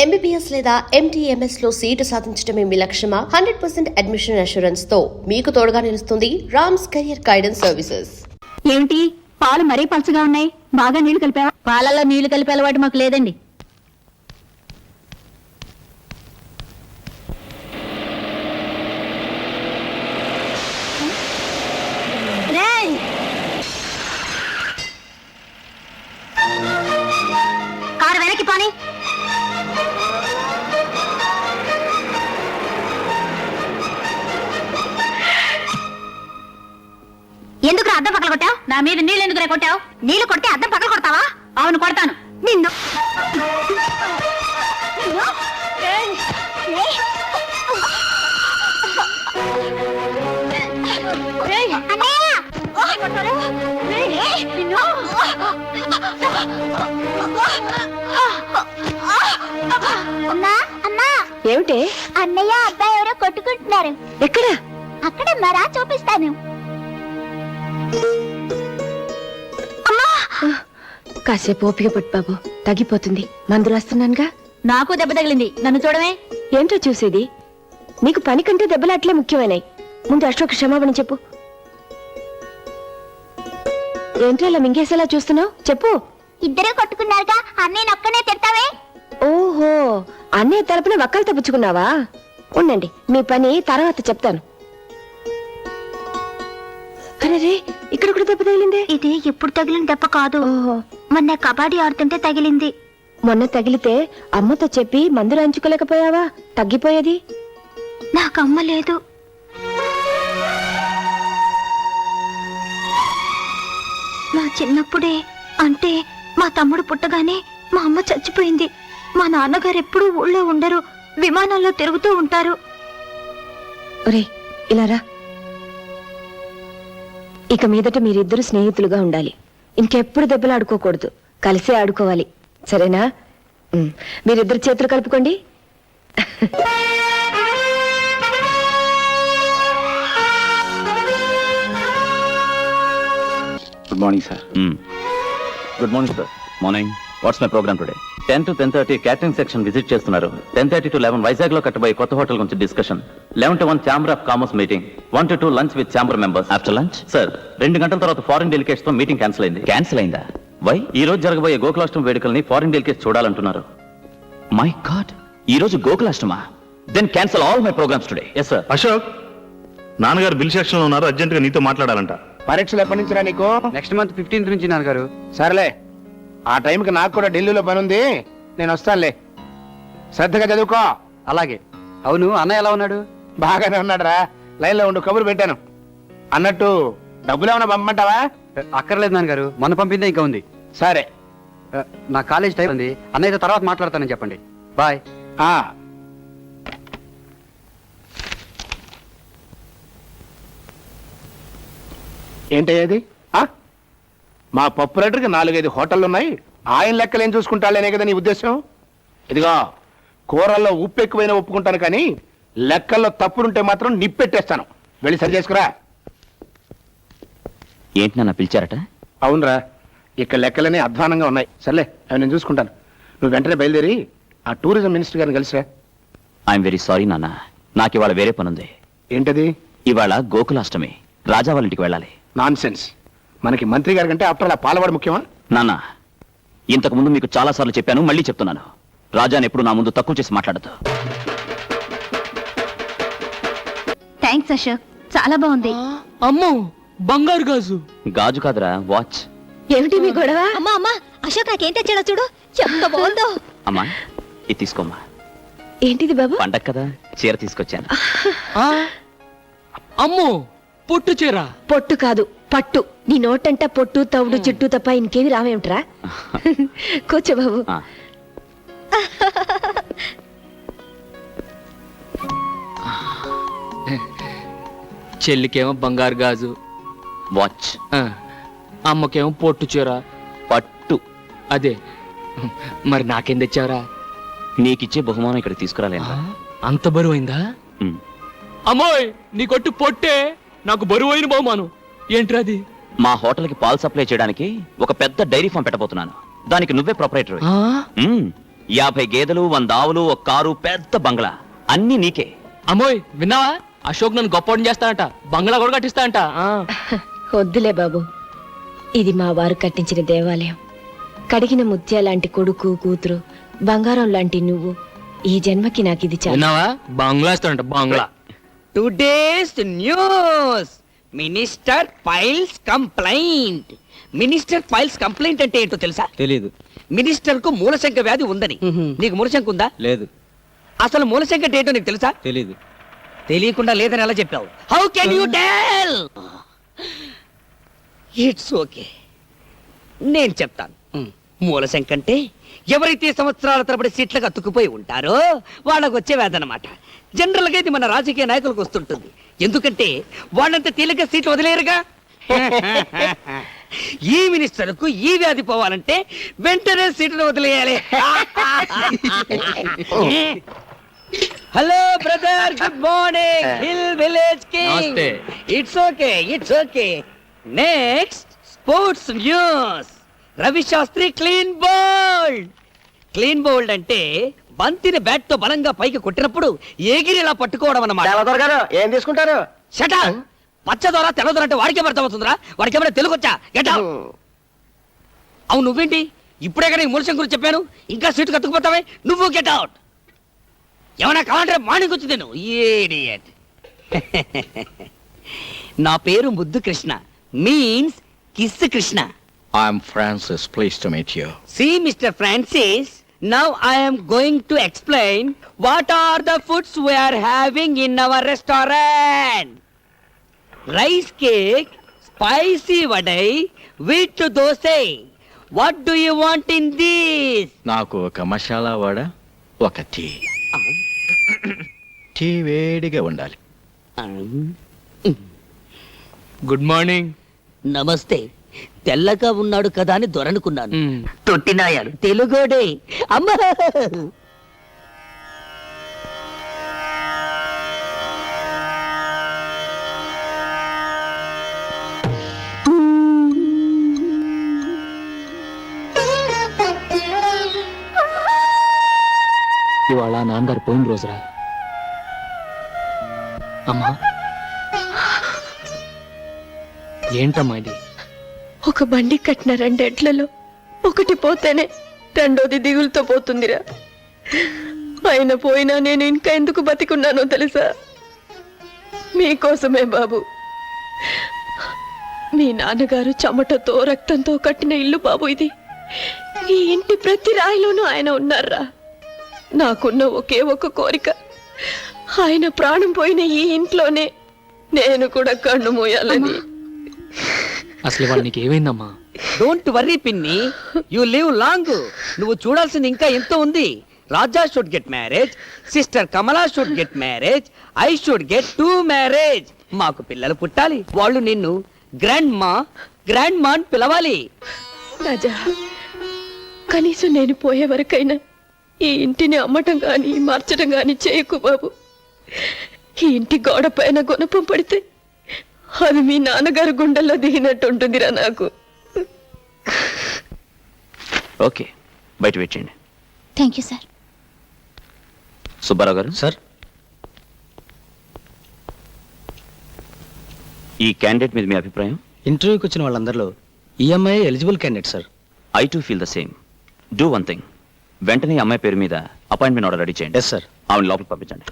MBBS లేదా MTMS లో seat సాధించడమే మీ లక్ష్యమా? 100% అడ్మిషన్ అష్యూరెన్స్ తో మీకు తోడుగా నిలుస్తుంది రామ్స్ కెరియర్ గైడెన్స్ సర్వీసెస్. ఏమిటి పాలు మరీ పలచగా ఉన్నాయి? బాగా నీళ్లు కలిపావా? పాలలో నీళ్లు కలిపే అలవాటు మాకు లేదండి. కారు వెనక్కి పోనీ. ఎందుకు అద్దం పక్కన కొట్టావు? నా మీద నీళ్ళు ఎందుకు కొట్టావు? నీళ్లు కొడితే అద్దం పక్కన కొడతావా? అవును కొడతాను. నిన్ను ఏమిటే? అన్నయ్య అబ్బాయి ఎవరో కొట్టుకుంటున్నారు. ఎక్కడ? అక్కడ మరా చూపిస్తాను. కాసేపు ఓపిక పట్టు బాబు, తగ్గిపోతుంది. మందు రాస్తున్నానుగా. నాకు దెబ్బ తగిలింది, నన్ను చూడమే. ఏంటో చూసేది? నీకు పని కంటే దెబ్బలు అట్లే ముఖ్యమైనాయి. ముందు అశోక్ క్షమాపణ చెప్పు. ఏంటో ఇలా మింగేసేలా చూస్తున్నావు? చెప్పు. ఇద్దరే కొట్టుకున్నారుగా, అన్నయ్య ఒక్కనే తిడతావే. ఓహో, అన్నయ్య తరపున వక్కలు తప్పుచుకున్నావా? ఉండండి, మీ పని తర్వాత చెప్తాను. అరే, ఇక్కడ కూడా దెబ్బ తగిలిందే. ఇది ఎప్పుడు తగిలిన దెబ్బ కాదు, మొన్న కబడ్డీ ఆడుతుంటే తగిలింది. మొన్న తగిలితే అమ్మతో చెప్పి మందు రాంచుకోలేకపోయావా? తగ్గిపోయేది. నాకు అమ్మ లేదు. మా చిన్నప్పుడే, అంటే మా తమ్ముడు పుట్టగానే మా అమ్మ చచ్చిపోయింది. మా నాన్నగారు ఎప్పుడూ ఊళ్ళో ఉండరు, విమానాల్లో తిరుగుతూ ఉంటారు. ఒరే, ఇలా రా. ఇక మీదట మీరిద్దరు స్నేహితులుగా ఉండాలి. ఇంకెప్పుడు దెబ్బలు ఆడుకోకూడదు, కలిసే ఆడుకోవాలి. సరేనా? మీరిద్దరు చేతులు కలుపుకోండి. Good morning sir. Good morning sir. Morning. What's my program today? 10 to 10:30 catering section visit చేస్తున్నారు. 10:30 to 11 వైజాగ్ లో కట్టబోయే కొత్త హోటల్ గురించి discussion. 11 to 1 chamber of commerce meeting. 1 to 2 lunch with chamber members. After lunch sir 2 గంటల తర్వాత foreign delegates తో meeting cancel అయింది. Cancel అయిందా? Why? ఈ రోజు జరగబోయే గోకులాష్టమి వేడుకల్ని ఫారిన్ డెలికేట్స్ చూడాలంటున్నారు. మై గాడ్, ఈ రోజు గోకులాష్టమా? Then cancel all my programs today. Yes sir. Ashok, నాన్నగారు బిల్ సెక్షన్ లో ఉన్నారు, అర్జెంట్ గా నీతో మాట్లాడాలంట. పరీక్షలు ఎప్పటి నుంచి రా నీకు? నెక్స్ట్ మంత్ 15th నుంచి నాన్నగారు. సరేలే, ఆ టైంకి నాకు కూడా ఢిల్లీలో పని ఉంది, నేను వస్తానులే. శ్రద్ధగా చదువుకో. అలాగే. అవును, అన్నయ్య ఎలా ఉన్నాడు? బాగానే ఉన్నాడు రా. లైన్ లో ఉండు, కబురు పెట్టాను. అన్నట్టు డబ్బులు ఏమైనా పంపమంటావా? అక్కర్లేదు నాన్నగారు, మొన్న పంపిందే ఇంకా ఉంది. సరే. నా కాలేజ్ టైం ఉంది, అన్నయ్యతో తర్వాత మాట్లాడతానని చెప్పండి. బాయ్. ఏంటయ్యేది? మా పప్పు రైటర్కి 4-5 హోటళ్ళు ఉన్నాయి, ఆయన లెక్కలు ఏం చూసుకుంటాడనే కదా నీ ఉద్దేశం? ఇదిగో, కూరల్లో ఉప్పు ఎక్కువైనా ఒప్పుకుంటాను, కానీ లెక్కల్లో తప్పులుంటే మాత్రం నిప్పెట్టేస్తాను. వెళ్ళి సరి చేసుకురా. ఏంటి నాన్న పిలిచారట? అవునరా, ఇక్కడ లెక్కలనే అధ్వానంగా ఉన్నాయి. సర్లే, అవి నేను చూసుకుంటాను. నువ్వు వెంటనే బయలుదేరి ఆ టూరిజం మినిస్టర్ గారిని కలిసిరా. ఐఎమ్ వెరీ సారీ నాన్న, నాకు ఇవాళ వేరే పనుంది. ఏంటది? ఇవాళ గోకులాష్టమి, రాజా వాళ్ళ ఇంటికి వెళ్ళాలి. Non sense. మనకి మంత్రి గారి కంటే ఆఫ్టర్ అలా పాలవాడు ముఖ్యమా? నాన్న, ఇంతకు ముందు మీకు చాలా సార్లు చెప్పాను, మళ్ళీ చెప్తున్నాను. రాజాని ఎప్పుడు నా ముందు తక్కువ చేసి మాట్లాడదు. థ్యాంక్స్ అశోక్, చాలా బాగుంది. అమ్మో, బంగారు గాజు. గాజు కాదురా, వాచ్. ఏమిటి మీ గొడవ? అమ్మా అమ్మా, అశోక్ నాకేం తెచ్చాడో చూడు, ఎంత బాగుందో. అమ్మా, ఇది తీసుకోమ్మా. ఏంటిది బాబు? పండగ కదా, చీర తీసుకొచ్చాను. అమ్మో, పొట్టు చీర. పొట్టు కాదు, పట్టు. నీ నోటంట పొట్టు, తవుడు, చుట్టూ తప్ప ఇంకేమి రావేమిట్రా? కూర్చో బాబు. చెల్లికేమో బంగారు గాజు, వాచ్. అమ్మకేమో పొట్టు చీర, పట్టు. అదే. మరి నాకేం తెచ్చావరా? నీకిచ్చే బహుమానం ఇక్కడ తీసుకురాలేను. అంత బరువైందా? అమ్మోయ్, నీ కొట్టు పొట్టే, నాకు బరువైన బహుమానం. ఏంట్రా అది? మా హోటల్కి పాలు సప్లై చేయడానికి ఒక పెద్ద డైరీ ఫామ్ పెట్టబోతున్నాను. దానికి నువ్వే ప్రొపరేటర్. 50 గేదెలు 100 ఆవులు 1 కారు పెద్ద బంగ్లా అన్ని నీకే. అమ్మోయ్ విన్నావా, అశోక్ నన్ను గొప్పవాడిని చేస్తానంట, బంగ్లా కూడా కట్టిస్తానంట. వద్దులే బాబు, ఇది మా వారు కట్టించిన దేవాలయం. కడిగిన ముత్యాలాంటి కొడుకు కూతురు, బంగారం లాంటి నువ్వు. ఈ జన్మకి నాకు ఇది చాలు. విన్నావా, బంగ్లా ఇస్తానంట, బంగ్లా. Today's news, minister files complaint. Minister files complaint అంటే ఏంటో తెలుసా? తెలీదు. మినిస్టర్ కు మూలశంక వ్యాధి ఉందని. నీకు మూలశంక ఉందా? లేదు. అసలు మూలశంక అంటే ఏంటో నీకు తెలుసా? తెలీదు. తెలియకుండా లేదని ఎలా చెప్పావు? How can you tell? It's okay, నేను చెప్తాను. మూలశంక అంటే ఎవరైతే సంవత్సరాల తరబడి సీట్లకు అతుక్కుపోయి ఉంటారో వాళ్ళకు వచ్చే వ్యాధి అన్నమాట. జనరల్ గా ఇది మన రాజకీయ నాయకులకు వస్తుంటుంది. ఎందుకంటే వాళ్ళంతా తేలిక సీట్లు వదిలేరుగా. ఈ మినిస్టర్ కు ఈ వ్యాధి పోవాలంటే వెంటనే సీట్లు వదిలేయాలి. Hello brother, good morning. Hill village king. నమస్తే. It's okay, it's okay. Next sports news. Ravi Shastri clean bowled. Clean bowled అంటే బంతిని బ్యాట్ తో బలంగా పైకి కొట్టినప్పుడు ఎగిరిలా పట్టుకోవడం అన్నమాట. ఏం తీసుకుంటారు? షటా, పచ్చదొర తెల్లదొర అంటే వాడికే అర్థమవుతుందిరా. వాడికేమైనా తెలుగు వచ్చా? Get out. అవును, నువ్వేంటి ఇప్పుడే కానీ మూలశం గురించి చెప్పాను, ఇంకా సీటు కత్తుకుపోతావే. నువ్వు గెట్ అవుట్. ఏమన్నా కావాలంటే మార్నింగ్ వచ్చి తిను. ఇడియట్. నా పేరు ముద్దు Krishna, means kiss Krishna. I'm Francis. Pleased to meet you. See, Mr. Francis, now I am going to explain what are the foods we are having in our restaurant. Rice cake, spicy vadai, wheat dosai. What do you want in this? నాకు ఒక మసాలా వడ, ఒక tea. Tea వేడిగా ఉండాలి. Good morning. నమస్తే. తెల్లగా ఉన్నాడు కదా అని దొరనుకున్నాను. తొట్టినాయాడు, తెలుగోడే. అమ్మా, ఇవాళ నాన్నగారు పోయిన రోజురా. అమ్మా, ఏంటమ్మా ఇది? ఒక బండి కట్టిన 2 ఎడ్లలో ఒకటి పోతేనే రెండోది దిగులుతో పోతుందిరా. ఆయన పోయినా నేను ఇంకా ఎందుకు బతికున్నానో తెలుసా? మీకోసమే బాబు. మీ నాన్నగారు చెమటతో రక్తంతో కట్టిన ఇల్లు బాబు ఇది. ఈ ఇంటి ప్రతి రాయిలోనూ ఆయన ఉన్నారా. నాకున్న ఒకే ఒక కోరిక, ఆయన ప్రాణం పోయిన ఈ ఇంట్లోనే నేను కూడా కన్ను మూయాలని. అసలు ఇవాళ నీకు ఏమైందమ్మా? డోంట్ వర్రీ పిన్ని, యు లివ్ లాంగ్. నువ్వు చూడాల్సింది ఇంకా ఎంతో ఉంది. Raja should get marriage, sister Kamala should get marriage, I should get 2 marriage. మాకు పిల్లలు పుట్టాలి. వాళ్ళు నిన్ను గ్రాండ్ మా అని పిలవాలి. రాజా, కనీసం నేను పోయే వరకైనా ఈ ఇంటిని అమ్మటం గాని మార్చడం గాని చేయకు బాబు. ఈ ఇంటి గోడ పైన గుణపం పడితే అది మీ నాన్నగారు గుండెల్లో దిగినట్టు ఉంటుందిరా నాకు. ఓకే, బయట వెయిట్ చేయండి. Thank you sir. సుబ్బారావు గారు. సార్, ఈ క్యాండిడేట్ మీద మీ అభిప్రాయం? ఇంటర్వ్యూకి వచ్చిన వాళ్ళందరిలో ఈఎంఐ eligible candidate sir. I too feel the same. Do one thing, వెంటనే ఈ అమ్మాయి పేరు మీద అపాయింట్మెంట్ ఆర్డర్ రెడీ చేయండి. Yes sir. ఆవిడ లోపలికి పంపించండి.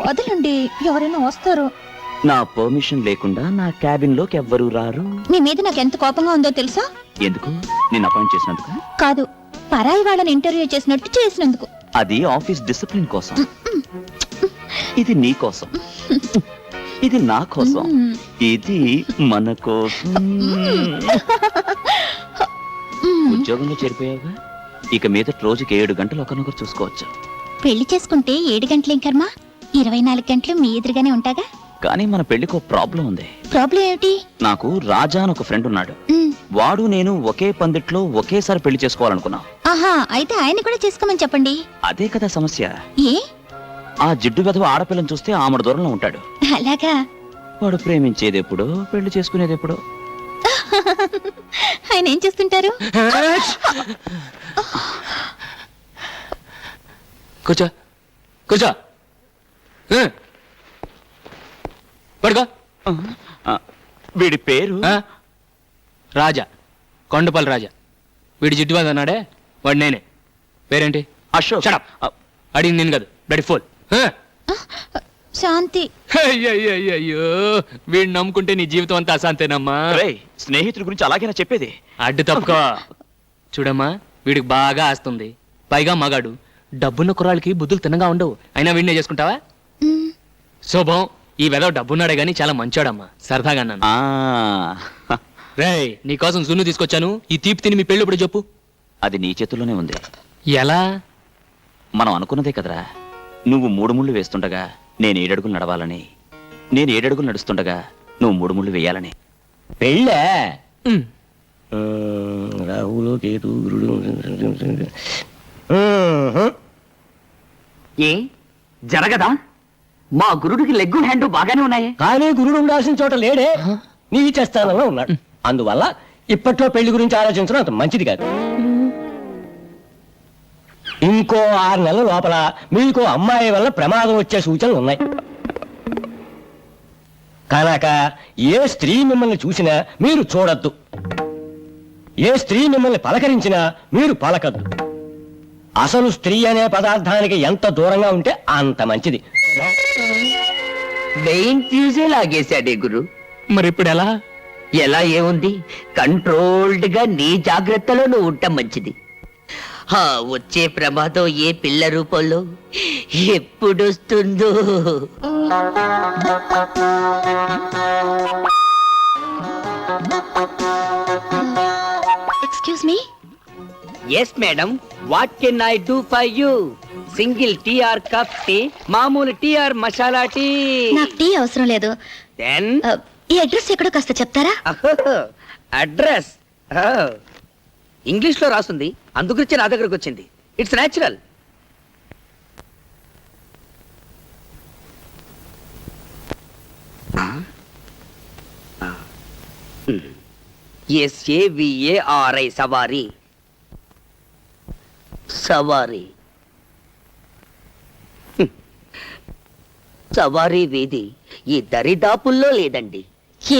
వదలండి, ఎవరైనా వస్తారు. నా పర్మిషన్ లేకుండా నా క్యాబిన్ లోకి ఎవ్వరూ రారు. మీ మీద నాకు ఎంత కోపంగా ఉందో తెలుసా? ఎందుకు? నేను అపాయింట్ చేసినందుకు కాదు, పరాయి వాళ్ళని ఇంటర్వ్యూ చేసినట్టు చేసినందుకు. అది ఆఫీస్ డిసిప్లిన్ కోసం. ఇది నీ కోసం, ఇది నా కోసం, ఇది మన కోసం. ఉద్యోగంలో చేరిపోయావుగా, ఇక మీద రోజుకి 7 గంటలు ఒకరినొకరు చూసుకోవచ్చు. పెళ్లి చేసుకుంటే 7 గంటలేం కర్మ, 24 గంటలు మీ ఎదురుగానే ఉంటాగా. కానీ మన పెళ్లికి ఒక ప్రాబ్లం ఉంది. ప్రాబ్లం ఏమిటి? నాకు రాజా అని ఒక ఫ్రెండ్ ఉన్నాడు. వాడు నేను ఒకే పందిట్లో ఒకేసారి పెళ్లి చేసుకోవాలనుకున్నా. ఆహా, అయితే ఆయన కూడా చేసుకోమని చెప్పండి. అదే కదా సమస్య. ఏ ఆ జిడ్డు వెధవ ఆడపిల్లని చూస్తే ఆమెడు దూరంలో ఉంటాడు. అలాగా? వాడు ప్రేమించేది ఎప్పుడు, పెళ్లి చేసుకునేది ఎప్పుడు? ఆయన ఏం చేస్తుంటారు? కూర్చో కూర్చో. పడుకో. వీడి పేరు రాజా, కొండపల్లి రాజా. వీడి జిడ్డు మీద అన్నాడే వాడు నేనే. పేరేంటి? అశోక్. Shut up. అడిగింది నేను కాదు, డాడీ ఫోన్. శాంతి. అయ్యో, వీడిని నమ్ముకుంటే నీ జీవితం అంతా అశాంతేనమ్మా. స్నేహితుడి గురించి అలాగేనా చెప్పేది? అడ్డు తప్పుకో. చూడమ్మా, వీడికి బాగా ఆస్తుంది, పైగా మగాడు. డబ్బున్న కుర్రాళ్ళకి బుద్ధులు తిన్నగా ఉండవు. అయినా వీడినే చేసుకుంటావా? శుభం. ఈ వెదవ డబ్బున్నాడే గాని చాలా మంచోడమ్మా. సరదాగా అన్నాను. రేయ్, నీకోసం జున్ను తీసుకొచ్చాను. ఈ తీపి తిని మీ పెళ్ళి ఇప్పుడు చెప్పు. అది నీ చేతుల్లోనే ఉంది. ఎలా? మనం అనుకున్నదే కదరా. నువ్వు 3 ముళ్ళు వేస్తుండగా నేను 7 అడుగులు నడవాలని, నేను 7 అడుగులు నడుస్తుండగా నువ్వు 3 ముళ్ళు వేయాలని. పెళ్ళే? రాహులు కేతు గురుడు. ఏ జరగదా? మా గురుడికి లెగ్గు హ్యాండ్ బాగానే ఉన్నాయి, కానీ గురుడు ఉండాల్సిన చోట లేడే, నీచ స్థానంలో ఉన్నాడు. అందువల్ల ఇప్పట్లో పెళ్లి గురించి ఆలోచించడం అంత మంచిది కాదు. ఇంకో 6 నెలల లోపల మీకు అమ్మాయి వల్ల ప్రమాదం వచ్చే సూచనలు ఉన్నాయి కనుక ఏ స్త్రీ మిమ్మల్ని చూసినా మీరు చూడొద్దు, ఏ స్త్రీ మిమ్మల్ని పలకరించినా మీరు పలకద్దు. అసలు స్త్రీ అనే పదార్థానికి ఎంత దూరంగా ఉంటే అంత మంచిది. వెయిన్ ఫ్యూజే లాగేశాడే గురు. మరి ఇప్పుడు ఎలా? ఎలా ఏముంది, కంట్రోల్డ్ గా నీ జాగ్రత్తలో నువ్వు ఉండటం మంచిది. వచ్చే ప్రమాదం ఏ పిల్ల రూపంలో ఎప్పుడొస్తుందో. Excuse me. Yes madam, what can I do for you? Single tea or cup tea, మామూలు టీ ఆర్ మసాలా టీ? నాకు టీ అవసరం లేదు. దెన్ ఈ అడ్రస్ ఎక్కడో కాస్త చెప్తారా? అడ్రస్ ఇంగ్లీష్ లో రాసుంది, అందుగురించి నా దగ్గరకు వచ్చింది. It's natural. SAVARI సవారీ. సవారీ సవారీ వీధి ఈ దరిదాపుల్లో లేదండి.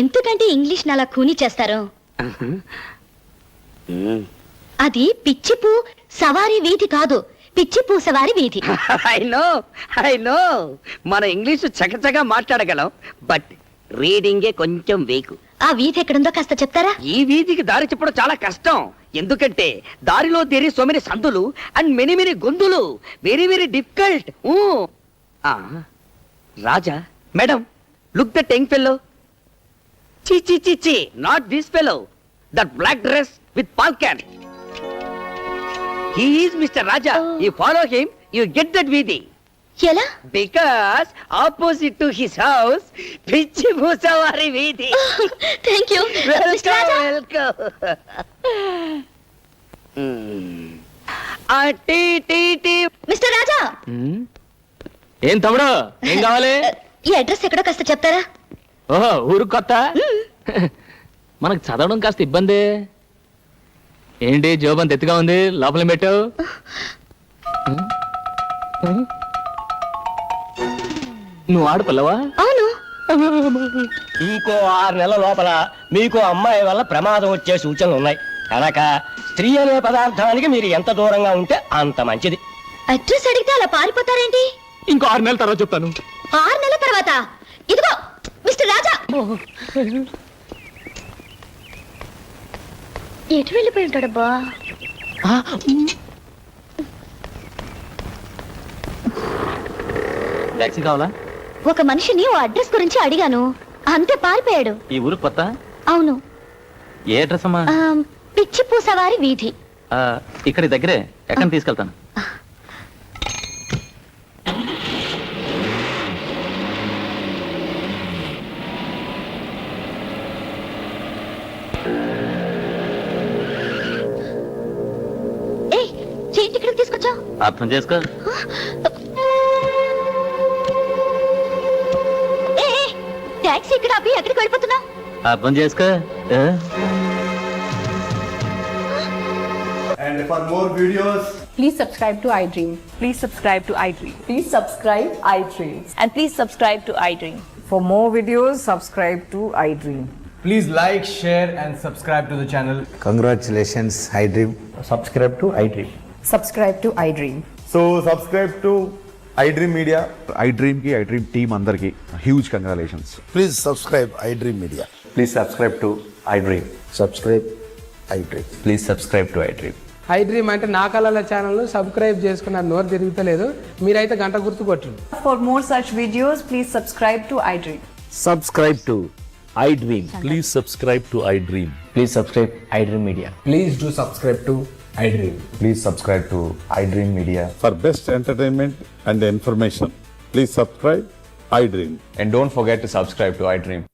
ఎందుకంటే ఇంగ్లీష్ అలా కూని చేస్తారు? అది పిచ్చిపూ సవారీ వీధి కాదు, పిచ్చిపూ సవారీ వీధి. ఐ నో మన ఇంగ్లీషు చకచగా మాట్లాడగలం, బట్ రీడింగే కొంచెం వీకు. ఆ వీధి ఎక్కడుందో కాస్త చెప్తారా? ఈ వీధికి దారి చెప్పడం చాలా కష్టం, ఎందుకంటే దారిలో దేరి సో మెనీ సందులు అండ్ మెనీ మెనీ గొంతులు. Very very difficult. Raja, madam, look the young fellow. చి చి చి చి, not this fellow, that black dress with palcat. He is Mr. Raja. You follow him, you get that Vidhi. ఎలా? Because opposite to his house, Pichi Bhusavari Vidhi. Thank you. Mr. Raja. Welcome. Tea tea tea. Mister Raja. ఏం తమ్ముడు, ఏం కావాలి? ఈ address ఎక్కడో కాస్త చెప్తారా? ఓహో, ఊరు కొత్త. మనకు చదవడం కాస్త ఇబ్బంది. ఏంటి జోబంత ఎత్తుగా ఉంది, లోపల పెట్టావు? నువ్వు ఆడపిల్లవా? అవును. ఇంకో 6 నెలల లోపల మీకు అమ్మాయి వల్ల ప్రమాదం వచ్చే సూచనలు ఉన్నాయి కనుక స్త్రీ అనే పదార్థానికి మీరు ఎంత దూరంగా ఉంటే అంత మంచిది. అడ్రస్ అడిగితే అలా పారిపోతారేంటి? ఇంకో 6 నెలల తర్వాత చెప్తాను. 6 నెలల తర్వాత? ఇదిగో మిస్టర్ రాజా. ఎటు వెళ్ళిపోయి ఉంటాడబ్బా? టాక్సీ కావాలా? ఒక మనిషిని ఓ అడ్రస్ గురించి అడిగాను, అంతే పారిపోయాడు. ఈ ఊరు కొత్త? అవును. ఏ అడ్రస్ అమ్మా? పిచ్చిపూ సవారీ వీధి. ఇక్కడి దగ్గరే, ఎక్కడ తీసుకెళ్తాను. ఏంటి ఇక్కడికి తీసుకొచ్చావు? అర్థం చేసుకో. ఆపి ఎక్కడికి వెళ్ళిపోతున్నావు? అర్థం చేసుకో. And for more videos, Please subscribe to iDream. Please subscribe to iDream. Please subscribe iDream. And please subscribe to iDream. For more videos, subscribe to iDream. please like, share, and subscribe to the channel. Congratulations iDream. Subscribe to iDream. Subscribe to iDream. So subscribe to iDream Media. iDream కి iDream team అందరికి huge congratulations. Please subscribe iDream Media. Please subscribe to iDream. Subscribe iDream. Please subscribe to iDream. iDream అంటే నా కళల channel subscribe చేసుకున్న నోరు తిరుగుతలేదు. మీరైతే గంట గుర్తు కొట్టండి. For more such videos, please subscribe to iDream. Subscribe to iDream. Please subscribe to iDream. Please subscribe iDream media. Please do subscribe to iDream. Please subscribe to iDream Media. For best entertainment and information, please subscribe iDream. And don't forget to subscribe to iDream.